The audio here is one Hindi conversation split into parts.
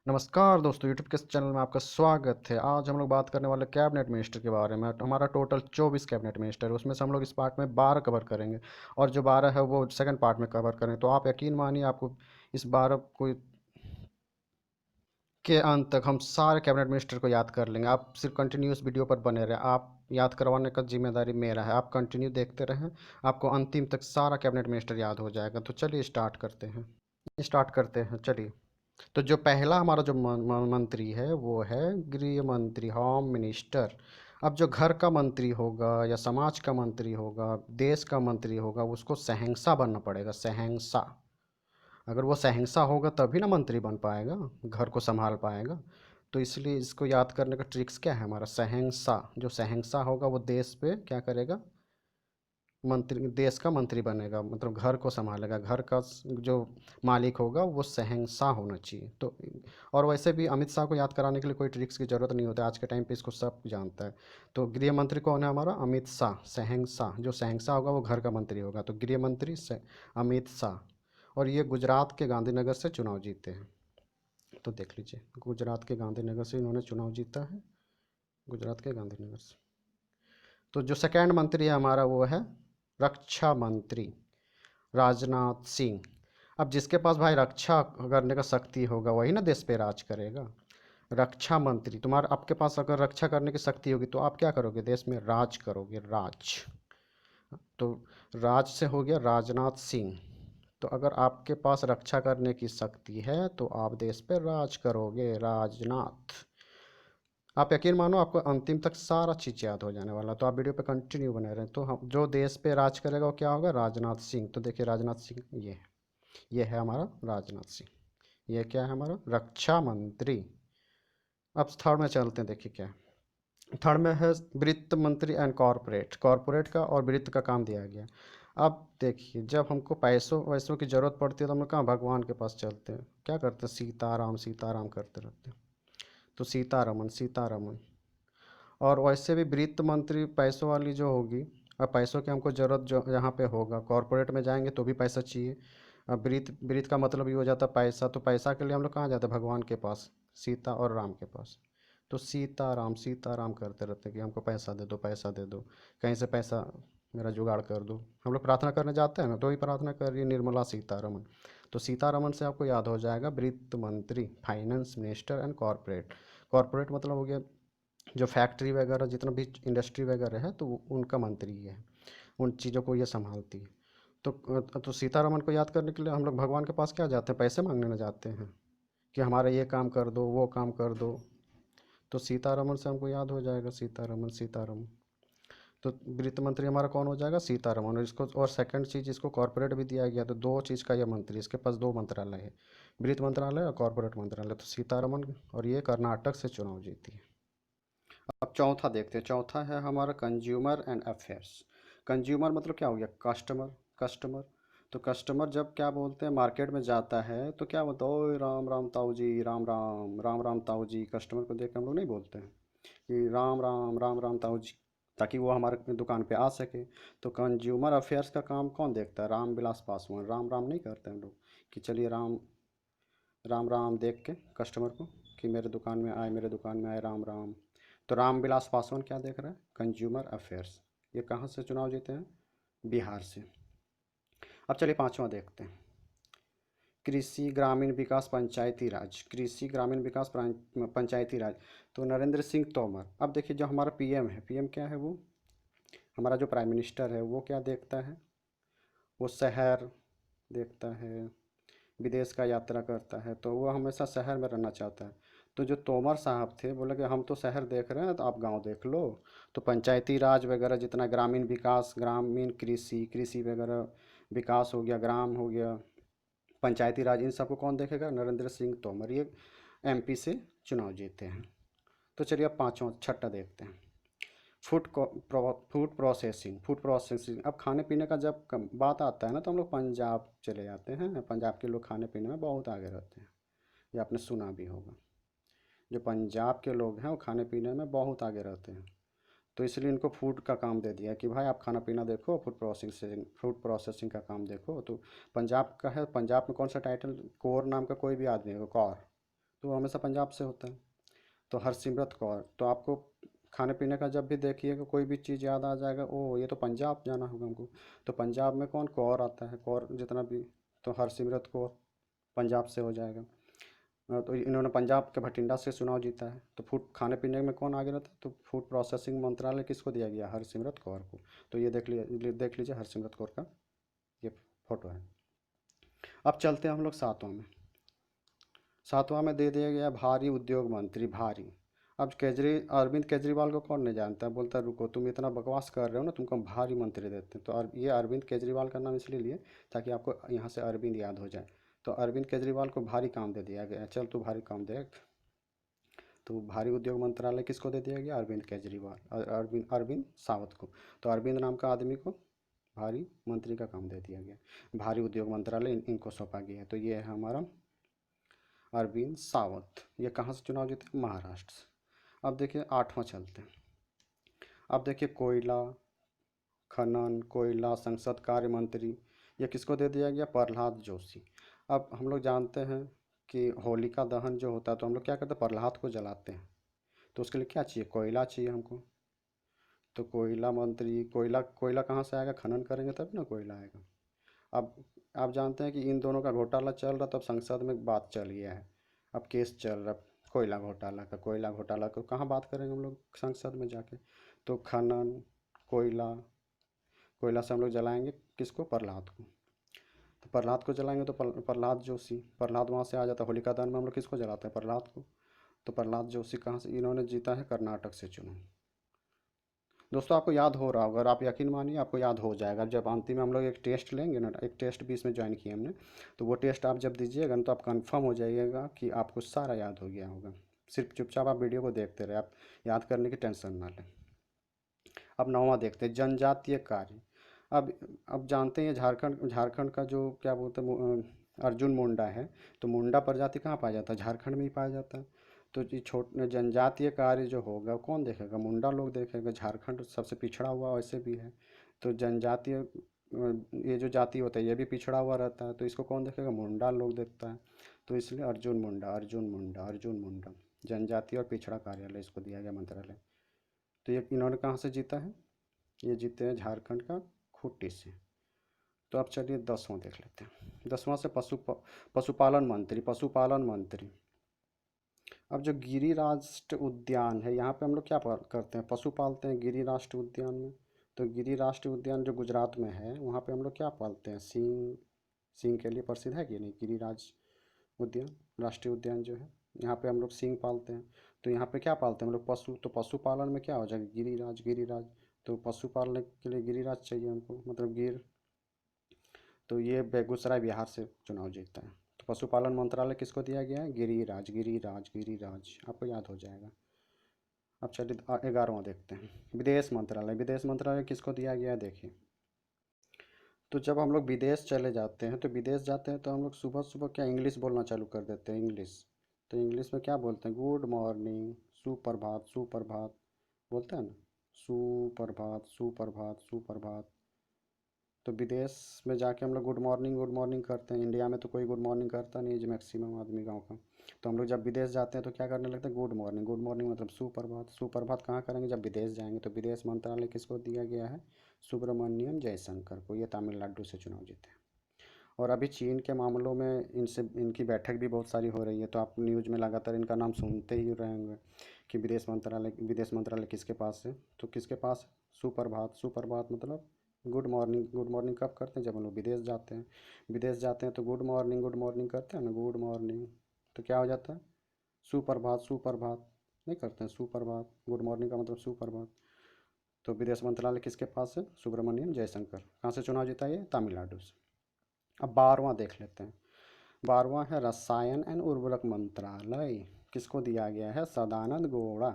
नमस्कार दोस्तों, यूट्यूब के इस चैनल में आपका स्वागत है। आज हम लोग बात करने वाले कैबिनेट मिनिस्टर के बारे में। हमारा टोटल 24 कैबिनेट मिनिस्टर है, उसमें से हम लोग इस पार्ट में 12 कवर करेंगे और जो 12 है वो सेकंड पार्ट में कवर करेंगे। तो आप यकीन मानिए, आपको इस 12 को के अंत तक हम सारे कैबिनेट मिनिस्टर को याद कर लेंगे। आप सिर्फ कंटिन्यूस वीडियो पर बने रहें, आप याद करवाने का जिम्मेदारी मेरा है। आप कंटिन्यू देखते रहें, आपको अंतिम तक सारा कैबिनेट मिनिस्टर याद हो जाएगा। तो चलिए स्टार्ट करते हैं चलिए। तो जो पहला हमारा जो मंत्री है वो है गृह मंत्री, होम मिनिस्टर। अब जो घर का मंत्री होगा या समाज का मंत्री होगा, देश का मंत्री होगा, उसको शहंशाह बनना पड़ेगा, शहंशाह। अगर वो शहंशाह होगा तभी ना मंत्री बन पाएगा, घर को संभाल पाएगा। तो इसलिए इसको याद करने का ट्रिक्स क्या है हमारा, शहंशाह। जो शहंशाह होगा वो देश पे क्या करेगा, मंत्री, देश का मंत्री बनेगा, मतलब घर को संभालेगा। घर का जो मालिक होगा वो शहंशाह होना चाहिए। तो और वैसे भी अमित शाह को याद कराने के लिए कोई ट्रिक्स की ज़रूरत नहीं होती, आज के टाइम पे इसको सब जानता है। तो गृह मंत्री कौन है हमारा, अमित शाह, शहंशाह। जो शहंशाह होगा वो घर का मंत्री होगा, तो गृह मंत्री से अमित शाह। और ये गुजरात के गांधीनगर से चुनाव जीते हैं। तो देख लीजिए, गुजरात के गांधीनगर से इन्होंने चुनाव जीता है, गुजरात के गांधीनगर से। तो जो सेकेंड मंत्री है हमारा वो है रक्षा मंत्री, राजनाथ सिंह। अब जिसके पास भाई रक्षा करने का शक्ति होगा वही ना देश पे राज करेगा। रक्षा मंत्री, तुम्हारे आपके पास अगर रक्षा करने की शक्ति होगी तो आप क्या करोगे, देश में राज करोगे, राज। तो राज से हो गया राजनाथ सिंह। तो अगर आपके पास रक्षा करने की शक्ति है तो आप देश पे राज करोगे, राजनाथ। आप यकीन मानो, आपको अंतिम तक सारा चीज़ याद हो जाने वाला। तो आप वीडियो पे कंटिन्यू बने रहें। तो हम जो देश पे राज करेगा वो क्या होगा, राजनाथ सिंह। तो देखिए राजनाथ सिंह ये है हमारा राजनाथ सिंह। ये क्या है हमारा, रक्षा मंत्री। अब थर्ड में चलते हैं, देखिए क्या है थर्ड में है, वित्त मंत्री एंड कॉरपोरेट। कॉरपोरेट का और वित्त का काम दिया गया। अब देखिए, जब हमको पैसों वैसों की ज़रूरत पड़ती है तो हम लोग कहाँ, भगवान के पास चलते हैं। क्या करते हैं, सीताराम सीताराम करते रहते हैं। तो सीतारमन सीतारमन। और वैसे भी वित्त मंत्री पैसों वाली जो होगी, अब पैसों की हमको ज़रूरत जो यहाँ पे होगा, कॉरपोरेट में जाएंगे तो भी पैसा चाहिए। अब वित्त वित्त का मतलब ये हो जाता है पैसा। तो पैसा के लिए हम लोग कहाँ जाते हैं, भगवान के पास, सीता और राम के पास। तो सीताराम सीताराम करते रहते हैं कि हमको पैसा दे दो, पैसा दे दो, कहीं से पैसा मेरा जुगाड़ कर दो। हम लोग प्रार्थना करने जाते हैं ना, तो ही प्रार्थना कर रही है निर्मला सीतारमन। तो सीतारमन से आपको याद हो जाएगा वित्त मंत्री, finance minister and corporate. Corporate मतलब हो गया जो फैक्ट्री वगैरह, जितना भी इंडस्ट्री वगैरह है तो उनका मंत्री है, उन चीज़ों को ये संभालती है। तो सीतारमन को याद करने के लिए हम लोग भगवान के पास क्या जाते हैं, पैसे मांगने न जाते हैं कि हमारा ये काम कर दो, वो काम कर दो। तो सीतारमन से हमको याद हो जाएगा, सीतारमन सीतारमन। तो वित्त मंत्री हमारा कौन हो जाएगा, सीतारमन। और इसको और सेकंड चीज़, इसको कॉरपोरेट भी दिया गया। तो दो चीज़ का यह मंत्री, इसके पास दो मंत्रालय है, वित्त मंत्रालय और कॉरपोरेट मंत्रालय। तो सीतारमन, और ये कर्नाटक से चुनाव जीती है। अब चौथा देखते हैं, चौथा है हमारा कंज्यूमर एंड अफेयर्स। कंज्यूमर मतलब क्या हो गया, कस्टमर, कस्टमर। तो कस्टमर जब क्या बोलते हैं, मार्केट में जाता है तो क्या बोलता है, ओए राम राम ताऊ जी, राम राम राम राम ताऊ जी। कस्टमर को देख के हम लोग नहीं बोलते हैं कि राम राम राम राम ताऊ जी, ताकि वो हमारे दुकान पे आ सके। तो कंज्यूमर अफेयर्स का काम कौन देखता है, राम विलास पासवान। राम राम नहीं करते हम लोग कि चलिए राम राम राम देख के कस्टमर को कि मेरे दुकान में आए, मेरे दुकान में आए, राम राम। तो रामविलास पासवान क्या देख रहा है, कंज्यूमर अफेयर्स। ये कहाँ से चुनाव जीते हैं, बिहार से। अब चलिए पांचवा देखते हैं, कृषि ग्रामीण विकास पंचायती राज। कृषि ग्रामीण विकास पंचायती राज। तो नरेंद्र सिंह तोमर। अब देखिए, जो हमारा पीएम है, पीएम क्या है वो, हमारा जो प्राइम मिनिस्टर है वो क्या देखता है, वो शहर देखता है, विदेश का यात्रा करता है, तो वो हमेशा शहर में रहना चाहता है। तो जो तोमर साहब थे, बोले कि हम तो शहर देख रहे हैं तो आप गांव देख लो। तो पंचायती राज वगैरह जितना, ग्रामीण विकास, ग्रामीण कृषि, कृषि वगैरह विकास हो गया, ग्राम हो गया, पंचायती राज, इन सबको कौन देखेगा, नरेंद्र सिंह तोमर। ये एमपी से चुनाव जीते हैं। तो चलिए अब पाँचवा छठा देखते हैं, फूड प्रोसेसिंग। अब खाने पीने का जब बात आता है ना तो हम लोग पंजाब चले जाते हैं। पंजाब के लोग खाने पीने में बहुत आगे रहते हैं, ये आपने सुना भी होगा। जो पंजाब के लोग हैं वो खाने पीने में बहुत आगे रहते हैं। तो इसलिए इनको फूड का काम दे दिया कि भाई आप खाना पीना देखो, फूड प्रोसेसिंग का काम देखो। तो पंजाब का है, पंजाब में कौन सा टाइटल, कौर नाम का कोई भी आदमी है, कौर। तो वो हमेशा पंजाब से होता है। तो हरसिमरत कौर, तो आपको खाने पीने का जब भी देखिएगा कोई भी चीज़ याद आ जाएगा, ओह ये तो पंजाब जाना होगा हमको। तो पंजाब में कौन, कौर आता है, कौर जितना भी, तो हरसिमरत कौर पंजाब से हो जाएगा। तो इन्होंने पंजाब के भटिंडा से चुनाव जीता है। तो फूड खाने पीने में कौन आगे रहता है, तो फूड प्रोसेसिंग मंत्रालय किसको दिया गया, हरसिमरत कौर को। तो ये देख लीजिए हरसिमरत कौर का ये फोटो है। अब चलते हैं हम लोग सातवां में। सातवां में दे दिया गया भारी उद्योग मंत्री, भारी। अब अरविंद केजरीवाल को कौन नहीं जानता है, बोलता है रुको तुम इतना बकवास कर रहे हो ना, तुमको हम भारी मंत्री देते हैं। तो ये अरविंद केजरीवाल का नाम इसलिए लिए ताकि आपको यहाँ से अरविंद याद हो जाए। तो अरविंद केजरीवाल को भारी काम दे दिया गया, चल तू भारी काम दे। तो भारी उद्योग मंत्रालय किसको दे दिया गया, अरविंद केजरीवाल, अरविंद अरविंद सावत को। तो अरविंद नाम का आदमी को भारी मंत्री का काम दे दिया गया, भारी उद्योग मंत्रालय इनको सौंपा गया है। तो ये है हमारा अरविंद सावंत। ये कहाँ से चुनाव जीते, महाराष्ट्र से। अब देखिए आठवां चलते हैं। अब देखिए कोयला खनन, कोयला संसद कार्य मंत्री, ये किसको दे दिया गया, प्रहलाद जोशी। अब हम लोग जानते हैं कि होलिका दहन जो होता है तो हम लोग क्या करते हैं, प्रहलाद को जलाते हैं। तो उसके लिए क्या चाहिए, कोयला चाहिए हमको। तो कोयला मंत्री, कोयला कोयला कहाँ से आएगा, खनन करेंगे तब ना कोयला आएगा। अब आप जानते हैं कि इन दोनों का घोटाला चल रहा, तब संसद में बात चल गया है। अब केस चल रहा कोयला घोटाला को कहाँ बात करेंगे हम लोग, संसद में जाके। तो खनन, कोयला, कोयला से हम लोग जलाएंगे किसको, प्रहलाद को। तो प्रहलाद को जलाएंगे तो प्रहलाद जोशी, प्रहलाद वहाँ से आ जाता है। होलिका दहन में हम लोग किसको जलाते हैं, प्रहलाद को। तो प्रहलाद जोशी कहाँ से, इन्होंने जीता है कर्नाटक से चुनाव। दोस्तों आपको याद हो रहा होगा, अगर आप यकीन मानिए आपको याद हो जाएगा। जब अंतिम में हम लोग एक टेस्ट लेंगे ना, एक टेस्ट भी इसमें ज्वाइन किया हमने, तो वो टेस्ट आप जब दीजिएगा ना तो आप कंफर्म हो जाइएगा कि आपको सारा याद हो गया होगा। सिर्फ चुपचाप आप वीडियो को देखते रहे, आप याद करने की टेंशन ना लें। अब नौवां देखते हैं, जनजातीय कार्य। अब अब जानते हैं झारखंड झारखंड का जो क्या बोलते हैं अर्जुन मुंडा है। तो मुंडा प्रजाति कहाँ पाया जाता है, झारखंड में ही पाया जाता है। तो ये जनजातीय कार्य जो होगा कौन देखेगा, मुंडा लोग देखेगा। झारखंड सबसे पिछड़ा हुआ वैसे भी है। तो जनजातीय ये जो जाति होता है ये भी पिछड़ा हुआ रहता है, तो इसको कौन देखेगा, मुंडा लोग देखता है। तो इसलिए अर्जुन मुंडा, अर्जुन मुंडा, अर्जुन मुंडा, जनजातीय और पिछड़ा कार्यालय इसको दिया गया मंत्रालय। तो ये इन्होंने कहाँ से जीता है, ये जीते हैं झारखंड का खूंटी से। तो अब चलिए 10वां देख लेते हैं। 10वां से पशुपालन मंत्री, पशुपालन मंत्री। अब जो गिरी राष्ट्र उद्यान है यहाँ पे हम लोग क्या करते हैं, पशु पालते हैं गिरी राष्ट्र उद्यान में। तो गिरी राष्ट्र उद्यान जो गुजरात में है वहाँ पे हम लोग क्या पालते हैं, सींग। सींग के लिए प्रसिद्ध है कि नहीं गिरिराज उद्यान, राष्ट्रीय उद्यान जो है, यहाँ पे हम लोग सींग पालते हैं। तो यहाँ पे क्या पालते हैं हम लोग, पशु। तो पशुपालन में क्या हो जाएगा, गिरिराज, गिरिराज। तो पशु पालने के लिए गिरिराज चाहिए हमको, मतलब गिर। तो ये बेगूसराय बिहार से चुनाव जीतता है। तो पशुपालन मंत्रालय किसको दिया गया है, गिरिराज, गिरिराज, गिरिराज, आपको याद हो जाएगा। अब चलिए 11वां देखते हैं, विदेश मंत्रालय। विदेश मंत्रालय किसको दिया गया है, देखिए। तो जब हम लोग विदेश चले जाते हैं, तो विदेश जाते हैं तो हम लोग सुबह सुबह क्या इंग्लिश बोलना चालू कर देते हैं, इंग्लिश। तो इंग्लिश में क्या बोलते हैं, गुड मॉर्निंग, सुप्रभात, सुप्रभात बोलते हैं ना, सुप्रभात, सुप्रभात, सुप्रभात। तो विदेश में जाके हम लोग गुड मॉर्निंग करते हैं। इंडिया में तो कोई गुड मॉर्निंग करता नहीं है, जो मैक्सिमम आदमी गाँव का। तो हम लोग जब विदेश जाते हैं तो क्या करने लगते हैं, गुड मॉर्निंग, गुड मॉर्निंग मतलब सुप्रभात। सुप्रभात कहाँ करेंगे, जब विदेश जाएंगे। तो विदेश मंत्रालय किसको दिया गया है, सुब्रमण्यम जयशंकर को। ये तमिलनाडु से चुनाव जीते हैं। और अभी चीन के मामलों में इनसे इनकी बैठक भी बहुत सारी हो रही है, तो आप न्यूज़ में लगातार इनका नाम सुनते ही रहेंगे कि विदेश मंत्रालय किसके पास है। तो किसके पास, सुप्रभात। सुप्रभात मतलब गुड मॉर्निंग। गुड मॉर्निंग कब करते हैं, जब हम लोग विदेश जाते हैं। विदेश जाते हैं तो गुड मॉर्निंग करते हैं ना, गुड मॉर्निंग। तो क्या हो जाता है, सुप्रभात, सुप्रभात नहीं करते हैं, सुप्रभात। गुड मॉर्निंग का मतलब सुप्रभात। तो विदेश मंत्रालय किसके पास है, सुब्रमण्यम जयशंकर। कहाँ से चुनाव जीता है, तमिलनाडु से। अब 12वां देख लेते हैं। 12वां है रसायन एवं उर्वरक मंत्रालय। किसको दिया गया है, सदानंद गौड़ा।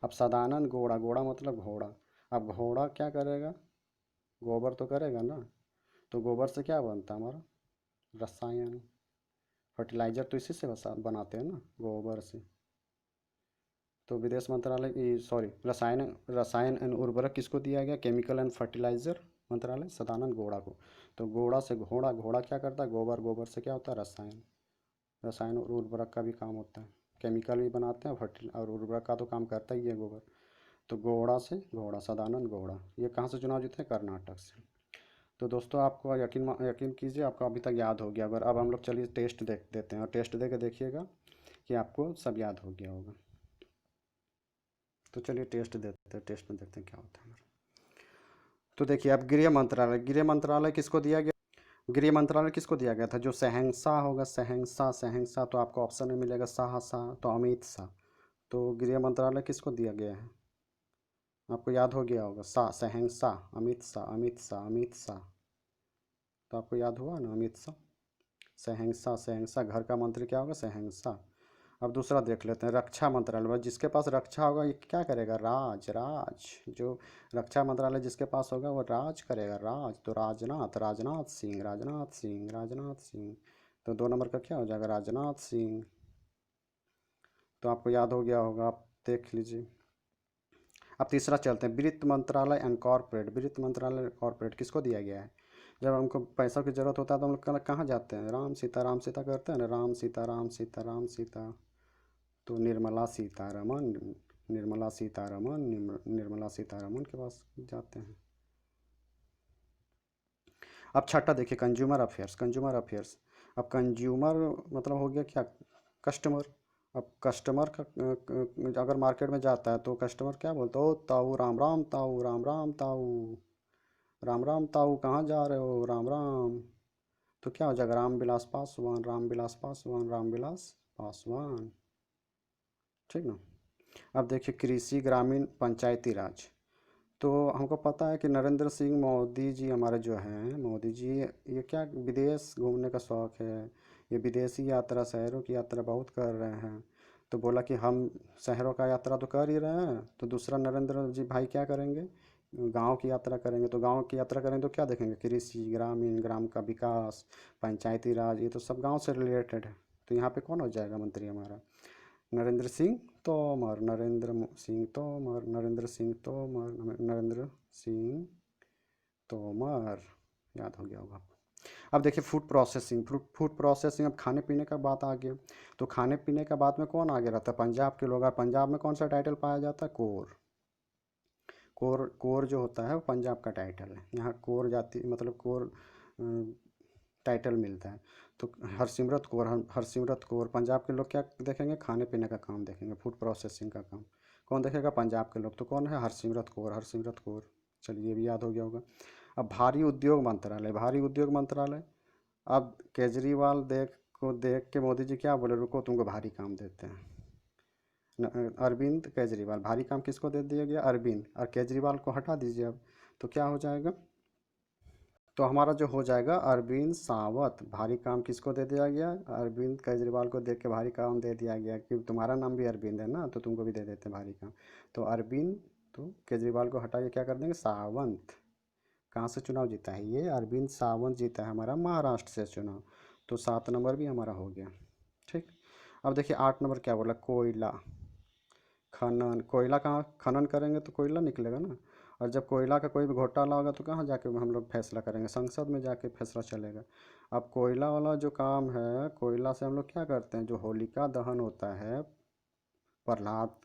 अब सदानंद गौड़ा, गौड़ा मतलब घोड़ा। अब घोड़ा क्या करेगा, गोबर तो करेगा ना। तो गोबर से क्या बनता है हमारा, रसायन, फर्टिलाइज़र तो इसी से बनाते हैं ना, गोबर से। तो विदेश मंत्रालय, सॉरी, रसायन रसायन एवं उर्वरक किसको दिया गया, केमिकल एंड फर्टिलाइज़र मंत्रालय, सदानंद गौड़ा को। तो गौड़ा से घोड़ा, घोड़ा क्या करता है, गोबर, गोबर से क्या होता है, रसायन। रसायन और उर्वरक का भी काम होता है, केमिकल भी बनाते हैं, और उर्वरक का तो काम करता ही है गोबर। तो गोड़ा से घोड़ा, सदानंद गौड़ा। ये कहाँ से चुनाव जीते हैं? कर्नाटक से। तो दोस्तों आपको यकीन कीजिए आपको अभी तक याद हो गया। अगर अब हम लोग चलिए टेस्ट देख देते हैं, और टेस्ट दे के देखिएगा कि आपको सब याद हो गया होगा। तो चलिए टेस्ट देते हैं, टेस्ट में देखते हैं क्या होता है हमारा। तो देखिए अब गृह मंत्रालय किसको दिया गया? गृह मंत्रालय किसको दिया गया था? जो शहंशाह होगा, शहंशाह, शहंशाह, तो आपको ऑप्शन में मिलेगा शाह, तो अमित शाह। तो गृह मंत्रालय किसको दिया गया है? आपको याद हो गया होगा, शहंशाह, अमित शाह, अमित शाह, अमित शाह। तो आपको याद हुआ ना, अमित शाह। शहंशाह, शहंशाह, घर का मंत्री क्या होगा? शहंशाह। अब दूसरा देख लेते हैं, रक्षा मंत्रालय। जिसके पास रक्षा होगा ये क्या करेगा? राज, राज। जो रक्षा मंत्रालय जिसके पास होगा वो राज करेगा, राज। तो राजनाथ, राजनाथ सिंह, राजनाथ सिंह, राजनाथ सिंह। तो 2 नंबर का क्या हो जाएगा? राजनाथ सिंह। तो आपको याद हो गया होगा, आप देख लीजिए। अब तीसरा चलते हैं, वित्त मंत्रालय एंड कॉर्पोरेट। वित्त मंत्रालय कॉर्पोरेट किसको दिया गया है? जब हमको पैसों की ज़रूरत होता है तो हम लोग कहाँ जाते हैं? राम सीता करते हैं ना, राम सीता, राम सीता, राम सीता। तो निर्मला सीतारमन, निर्मला सीतारमन, निर्मला सीतारमन के पास जाते हैं। अब छठा देखिए, कंज्यूमर अफेयर्स, कंज्यूमर अफेयर्स। अब कंज्यूमर मतलब हो गया क्या? कस्टमर। अब कस्टमर का अगर मार्केट में जाता है तो कस्टमर क्या बोलता है? ओ ताऊ, राम राम ताऊ, राम राम ताऊ, राम राम ताऊ, कहाँ जा रहे हो? राम राम। तो क्या हो जाएगा? राम विलास पासवान, राम विलास पासवान, राम विलास पासवान। ठीक ना। अब देखिए कृषि, ग्रामीण, पंचायती राज। तो हमको पता है कि नरेंद्र सिंह मोदी जी हमारे जो हैं, मोदी जी, ये क्या विदेश घूमने का शौक़ है, ये विदेशी यात्रा, शहरों की यात्रा बहुत कर रहे हैं। तो बोला कि हम शहरों का यात्रा तो कर ही रहे हैं, तो दूसरा नरेंद्र जी भाई क्या करेंगे? गांव की यात्रा करेंगे। तो गांव की यात्रा करेंगे तो क्या देखेंगे? कृषि, ग्रामीण, ग्राम का विकास, पंचायती राज, ये तो सब गांव से रिलेटेड है। तो यहाँ पे कौन हो जाएगा मंत्री हमारा? नरेंद्र सिंह तोमर, नरेंद्र सिंह तोमर, नरेंद्र सिंह तोमर, नरेंद्र सिंह तोमर। याद हो गया होगा आपको। अब देखिए फूड प्रोसेसिंग, फूड प्रोसेसिंग। अब खाने पीने का बात आ गया, तो खाने पीने का बात में कौन आगे रहता है? पंजाब के लोग। और पंजाब में कौन सा टाइटल पाया जाता है? कोर। कोर, कोर जो होता है वो पंजाब का टाइटल है। यहाँ कोर जाति मतलब कोर टाइटल मिलता है। तो हरसिमरत कौर, हरसिमरत कौर। पंजाब के लोग क्या देखेंगे? खाने पीने का काम देखेंगे, फूड प्रोसेसिंग का काम। कौन देखेगा? पंजाब के लोग। तो कौन है? हरसिमरत कौर, हरसिमरत कौर। चलिए ये भी याद हो गया होगा। अब भारी उद्योग मंत्रालय, भारी उद्योग मंत्रालय। अब केजरीवाल देख के मोदी जी क्या बोले? रुको तुमको भारी काम देते हैं। अरविंद केजरीवाल, भारी काम किसको दे दिया गया? अरविंद। और केजरीवाल को हटा दीजिए अब, तो क्या हो जाएगा? तो हमारा जो हो जाएगा अरविंद सावंत। भारी काम किसको दे दिया गया? अरविंद केजरीवाल को देख के भारी काम दे दिया गया कि तुम्हारा नाम भी अरविंद है ना, तो तुमको भी दे देते हैं भारी काम। तो अरविंद, तो केजरीवाल को हटा के क्या कर देंगे? सावंत। कहाँ से चुनाव जीता है ये? अरविंद सावंत जीता है हमारा महाराष्ट्र से चुनाव। तो 7 नंबर भी हमारा हो गया। ठीक। अब देखिए 8 नंबर क्या बोला? कोयला खनन। कोयला कहाँ खनन करेंगे तो कोयला निकलेगा ना। और जब कोयला का कोई भी घोटाला होगा तो कहाँ जाके हम लोग फैसला करेंगे? संसद में जाके फैसला चलेगा। अब कोयला वाला जो काम है, कोयला से हम लोग क्या करते हैं? जो होलिका दहन होता है, प्रहलाद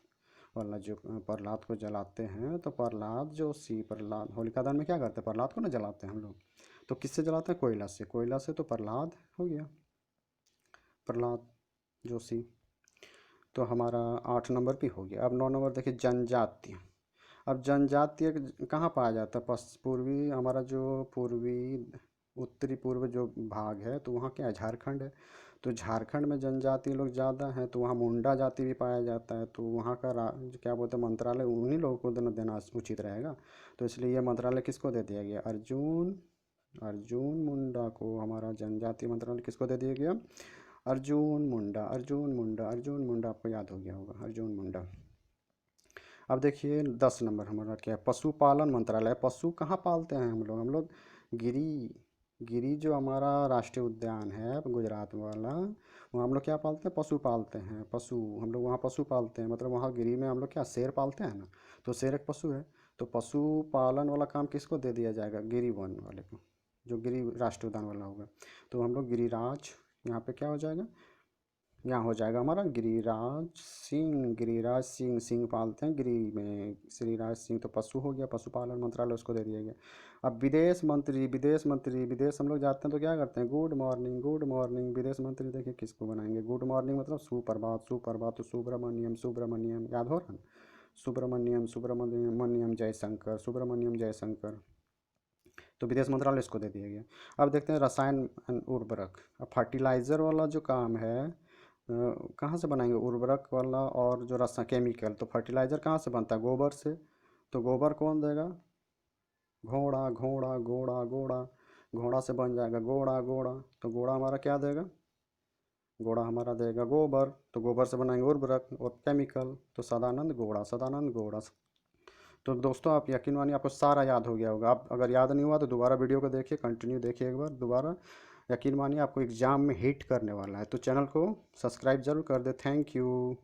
वाला जो प्रहलाद को जलाते हैं, तो प्रहलाद जोशी, प्रहलाद होलिका दहन में क्या करते हैं? प्रहलाद को ना जलाते हैं हम लोग। तो किससे जलाते हैं? कोयला से। कोयला से तो प्रहलाद हो गया, प्रहलाद जोशी। तो हमारा 8 नंबर भी हो गया। अब 9 नंबर देखिए, जनजातीय। अब जनजातीय कहाँ पाया जाता है? पूर्वी, हमारा जो पूर्वी उत्तरी पूर्व जो भाग है, तो वहाँ क्या है? झारखंड है। तो झारखंड में जनजाति लोग ज़्यादा हैं, तो वहाँ मुंडा जाति भी पाया जाता है। तो वहाँ का क्या बोलते हैं, मंत्रालय उन्हीं लोगों को देना उचित रहेगा। तो इसलिए ये मंत्रालय किसको दे दिया गया? अर्जुन, अर्जुन मुंडा को हमारा जनजातीय मंत्रालय किसको दे दिया गया? अर्जुन मुंडा, अर्जुन मुंडा, अर्जुन मुंडा। आपको याद हो गया होगा, अर्जुन मुंडा। अब देखिए 10 नंबर हमारा क्या है? पशुपालन मंत्रालय। पशु कहाँ पालते हैं हम लोग गिरी, गिरी जो हमारा राष्ट्रीय उद्यान है गुजरात वाला, वहाँ हम लोग क्या पालते हैं? पशु पालते हैं। पशु, हम लोग वहाँ पशु पालते हैं, मतलब वहाँ गिरी में हम लोग क्या शेर पालते हैं ना, तो शेर एक पशु है। तो पशुपालन वाला काम किसको दे दिया जाएगा? गिरी वन वाले को, जो गिरी राष्ट्रीय उद्यान वाला होगा। तो हम लोग गिरिराज, यहाँ पे क्या हो जाएगा? यहाँ हो जाएगा हमारा गिरिराज सिंह। गिरिराज सिंह, सिंह पालते हैं गिरी में। श्रीराज सिंह तो पशु हो गया, पशुपालन मंत्रालय उसको दे दिया गया। अब विदेश मंत्री, विदेश मंत्री, विदेश हम लोग जाते हैं तो क्या करते हैं, गुड मॉर्निंग, गुड मॉर्निंग। विदेश मंत्री देखिए किसको बनाएंगे, गुड मॉर्निंग मतलब सुप्रभात, सुप्रभात तो सुब्रमण्यम, सुब्रमण्यम याद हो रहा है, सुब्रमण्यम, सुब्रमण्यम जयशंकर, सुब्रमण्यम जयशंकर। तो विदेश मंत्रालय इसको दे दिया गया। अब देखते हैं रसायन एंड उर्वरक। अब फर्टिलाइज़र वाला जो काम है कहाँ से बनाएंगे, उर्वरक वाला और जो रसा केमिकल। तो फर्टिलाइज़र कहाँ से बनता है, गोबर से। तो गोबर कौन देगा, घोड़ा, घोड़ा, घोड़ा, घोड़ा, घोड़ा से बन जाएगा घोड़ा, घोड़ा। तो घोड़ा हमारा क्या देगा, घोड़ा हमारा देगा गोबर। तो गोबर से बनाएंगे उर्वरक और केमिकल। तो सदानंद घोड़ा, सदानंद घोड़ा। तो दोस्तों आप यकीन मानिए आपको सारा याद हो गया होगा। आप अगर याद नहीं हुआ तो दोबारा वीडियो को देखिए, कंटिन्यू देखिए एक बार दोबारा। यकीन मानिए आपको एग्ज़ाम में हिट करने वाला है। तो चैनल को सब्सक्राइब जरूर कर दे। Thank you.